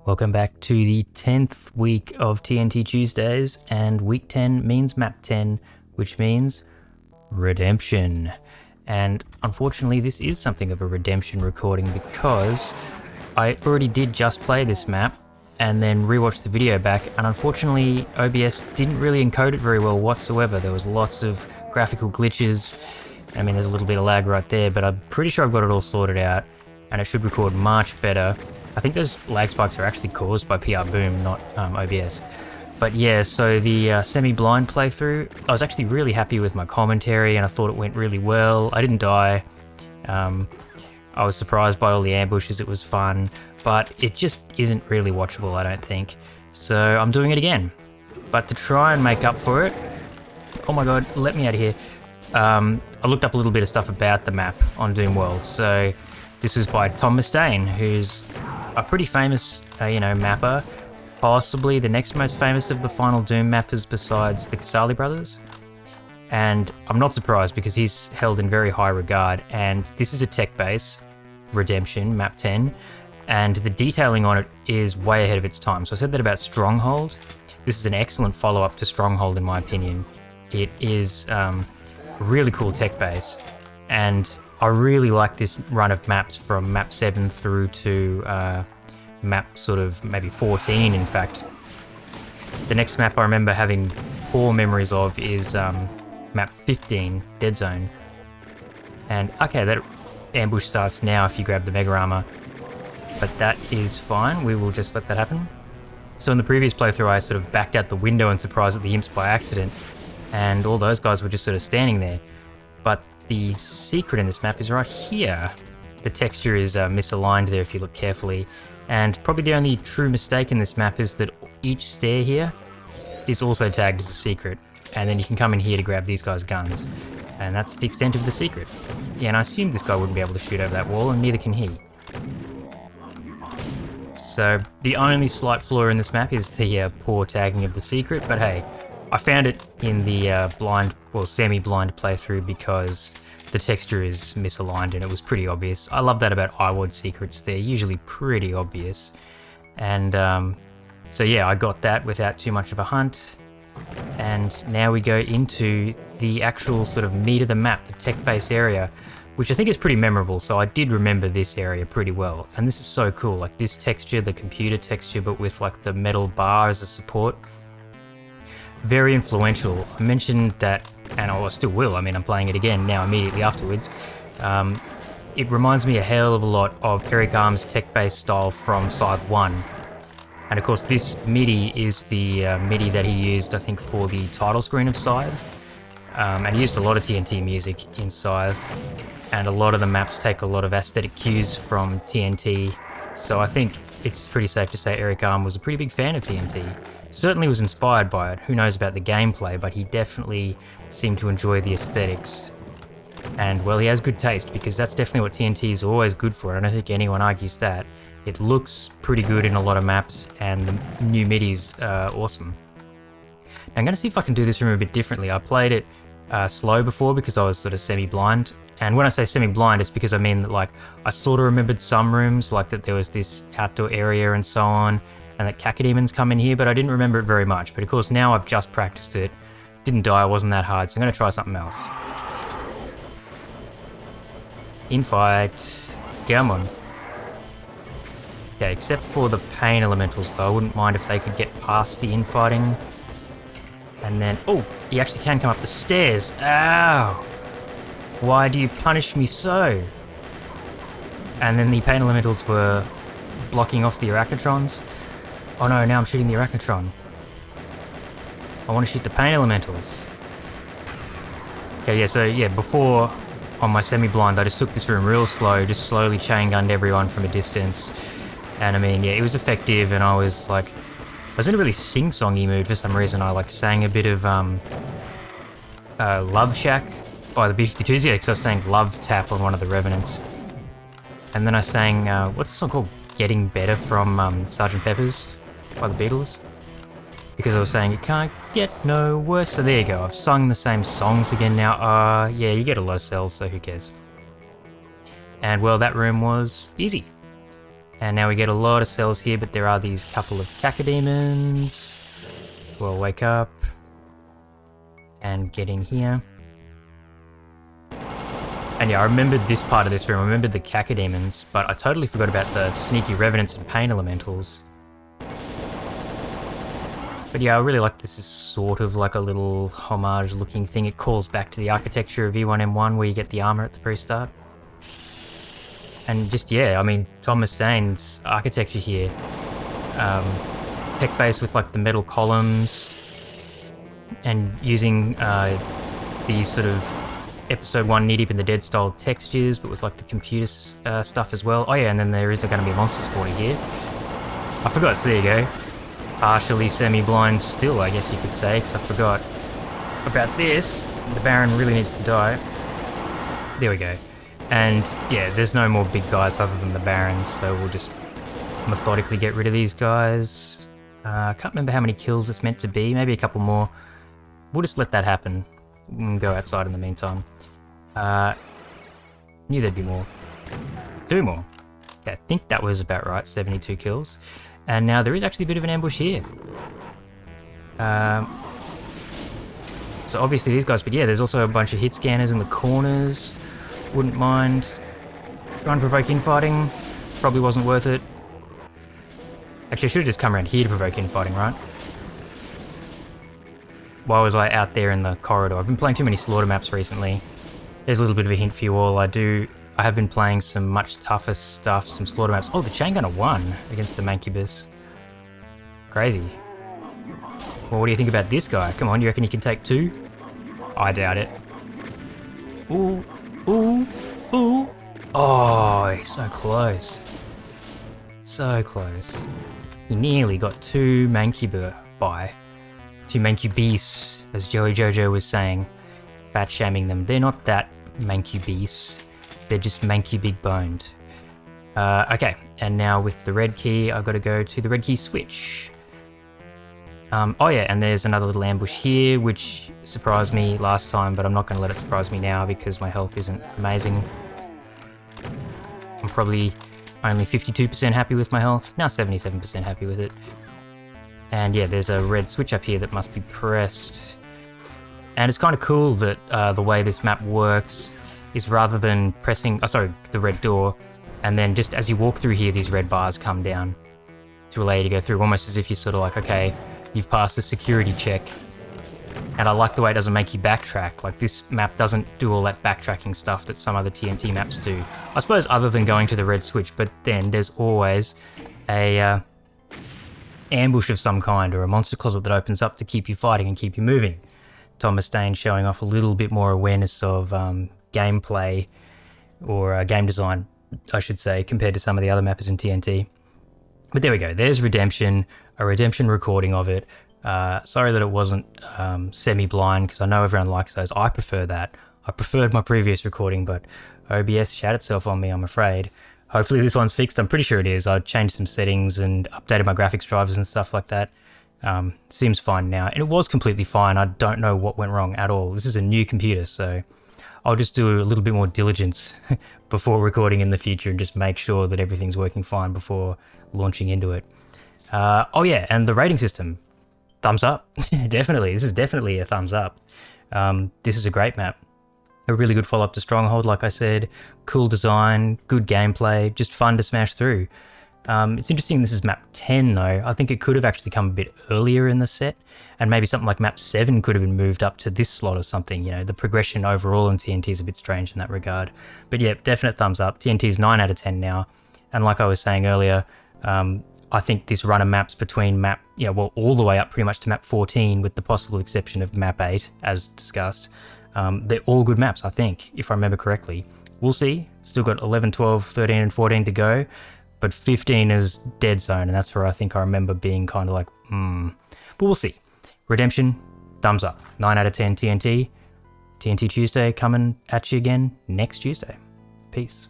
Welcome back to the 10th week of TNT Tuesdays, and week 10 means map 10, which means redemption. And unfortunately this is something of a redemption recording because I already did just play this map and then rewatched the video back, and unfortunately OBS didn't really encode it very well whatsoever. There was lots of graphical glitches. I mean, there's a little bit of lag right there, but I'm pretty sure I've got it all sorted out and it should record much better. I think those lag spikes are actually caused by PrBoom, not OBS. But yeah, so the semi-blind playthrough, I was actually really happy with my commentary and I thought it went really well. I didn't die. I was surprised by all the ambushes, it was fun, but it just isn't really watchable, I don't think. So I'm doing it again. But to try and make up for it, oh my god, let me out of here. I looked up a little bit of stuff about the map on Doom World. So this was by Mustaine, who's a pretty famous, mapper. Possibly the next most famous of the final Doom mappers besides the Casali brothers. And I'm not surprised because he's held in very high regard. And this is a tech base, Redemption, map 10. And the detailing on it is way ahead of its time. So I said that about Stronghold. This is an excellent follow-up to Stronghold in my opinion. It is a really cool tech base. And I really like this run of maps from map 7 through to map sort of maybe 14 in fact. The next map I remember having poor memories of is map 15, Dead Zone. And okay, that ambush starts now if you grab the Mega Armor, but that is fine, we will just let that happen. So in the previous playthrough I sort of backed out the window and surprised at the imps by accident, and all those guys were just sort of standing there. But the secret in this map is right here. The texture is misaligned there if you look carefully, and probably the only true mistake in this map is that each stair here is also tagged as a secret, and then you can come in here to grab these guys' guns, and that's the extent of the secret. Yeah, and I assumed this guy wouldn't be able to shoot over that wall, and neither can he. So the only slight flaw in this map is the poor tagging of the secret, but hey, I found it in the semi-blind playthrough because the texture is misaligned and it was pretty obvious. I love that about IWAD secrets, they're usually pretty obvious. And so yeah, I got that without too much of a hunt. And now we go into the actual sort of meat of the map, the tech base area, which I think is pretty memorable. So I did remember this area pretty well. And this is so cool, like this texture, the computer texture, but with like the metal bar as a support. Very influential. I mentioned that, and I still will, I mean I'm playing it again now immediately afterwards. It reminds me a hell of a lot of Eric Arm's tech-based style from Scythe 1. And of course this MIDI is the MIDI that he used I think for the title screen of Scythe. And he used a lot of TNT music in Scythe, and a lot of the maps take a lot of aesthetic cues from TNT. So I think it's pretty safe to say Eric Arm was a pretty big fan of TNT. Certainly was inspired by it. Who knows about the gameplay, but he definitely seemed to enjoy the aesthetics. And well, he has good taste, because that's definitely what TNT is always good for. I don't think anyone argues that. It looks pretty good in a lot of maps, and the new MIDI's awesome. Now I'm going to see if I can do this room a bit differently. I played it slow before because I was sort of semi-blind. And when I say semi-blind, it's because I mean that, like, I sort of remembered some rooms, like that there was this outdoor area and so on, and that Cacodemons come in here, but I didn't remember it very much. But of course now I've just practiced it, didn't die, it wasn't that hard, so I'm going to try something else. Infight, come on. Okay, except for the pain elementals though, I wouldn't mind if they could get past the infighting. And then, oh, he actually can come up the stairs, ow! Why do you punish me so? And then the pain elementals were blocking off the Arachnotrons. Oh no, now I'm shooting the Arachnotron. I want to shoot the pain elementals. Okay, yeah, so yeah, before on my semi-blind I just took this room real slow, just slowly chain gunned everyone from a distance. And I mean, yeah, it was effective, and I was like, I was in a really sing-songy mood for some reason. I like sang a bit of Love Shack by the B-52s, yeah, because I was saying Love Tap on one of the Revenants. And then I sang, what's the song called? Getting Better from Sgt. Pepper's by the Beatles. Because I was saying, it can't get no worse. So there you go, I've sung the same songs again now. Yeah, you get a low cell, so who cares? And well, that room was easy. And now we get a lot of cells here, but there are these couple of cacodemons who will wake up and get in here. And yeah, I remembered this part of this room. I remembered the cacodemons, but I totally forgot about the sneaky revenants and pain elementals. But yeah, I really like this is sort of like a little homage looking thing. It calls back to the architecture of E1M1 where you get the armor at the very start. And just, yeah, I mean, Tom Mustaine's architecture here. Tech base with like the metal columns and using these sort of episode 1 Knee Deep in the Dead style textures, but with like the computer stuff as well. Oh yeah, and then there is going to be a monster spawner here. I forgot, so there you go. Partially semi-blind still, I guess you could say, because I forgot about this. The Baron really needs to die. There we go. And yeah, there's no more big guys other than the Barons, so we'll just methodically get rid of these guys. I can't remember how many kills it's meant to be, maybe a couple more. We'll just let that happen and go outside in the meantime. Knew there'd be more. 2 more. Okay, I think that was about right, 72 kills. And now there is actually a bit of an ambush here. So obviously these guys, but yeah, there's also a bunch of hit scanners in the corners. Wouldn't mind trying to provoke infighting. Probably wasn't worth it. Actually, I should have just come around here to provoke infighting, right? Why was I out there in the corridor? I've been playing too many slaughter maps recently. There's a little bit of a hint for you all. I have been playing some much tougher stuff, some slaughter maps. Oh, the chain gunner won against the Mancubus. Crazy. Well, what do you think about this guy? Come on, you reckon he can take 2? I doubt it. Ooh, ooh, ooh. Oh, he's so close. So close. He nearly got 2 Mancubi by. 2 Mancubis, as Joey Jojo was saying. Fat shaming them. They're not that Mancubis. They're just Mancu big boned. Okay, and now with the red key, I've got to go to the red key switch. Oh yeah, and there's another little ambush here, which surprised me last time, but I'm not going to let it surprise me now because my health isn't amazing. I'm probably only 52% happy with my health, now 77% happy with it. And yeah, there's a red switch up here that must be pressed. And it's kind of cool that the way this map works is rather than pressing, the red door, and then just as you walk through here, these red bars come down to allow you to go through, almost as if you're sort of like, okay, you've passed the security check. And I like the way it doesn't make you backtrack. Like, this map doesn't do all that backtracking stuff that some other TNT maps do. I suppose other than going to the red switch, but then there's always a ambush of some kind or a monster closet that opens up to keep you fighting and keep you moving. Tom Mustaine showing off a little bit more awareness of gameplay or game design, I should say, compared to some of the other mappers in TNT. But there we go, there's Redemption, a Redemption recording of it. Sorry that it wasn't semi-blind, because I know everyone likes those. I prefer that. I preferred my previous recording, but OBS shat itself on me, I'm afraid. Hopefully this one's fixed. I'm pretty sure it is. I changed some settings and updated my graphics drivers and stuff like that. Seems fine now, and it was completely fine. I don't know what went wrong at all. This is a new computer, so I'll just do a little bit more diligence before recording in the future and just make sure that everything's working fine before launching into it. Oh yeah, and the rating system. Thumbs up. Definitely. This is definitely a thumbs up. This is a great map. A really good follow-up to Stronghold, like I said. Cool design, good gameplay, just fun to smash through. It's interesting this is map 10 though. I think it could have actually come a bit earlier in the set, and maybe something like map 7 could have been moved up to this slot or something. You know, the progression overall in TNT is a bit strange in that regard. But yeah, definite thumbs up. TNT is 9 out of 10 now. And like I was saying earlier, I think this run of maps between map, all the way up pretty much to map 14 with the possible exception of map 8, as discussed. They're all good maps, I think, if I remember correctly. We'll see. Still got 11, 12, 13 and 14 to go. But 15 is dead zone, and that's where I think I remember being kind of like, But we'll see. Redemption, thumbs up. 9 out of 10 TNT. TNT Tuesday coming at you again next Tuesday. Peace.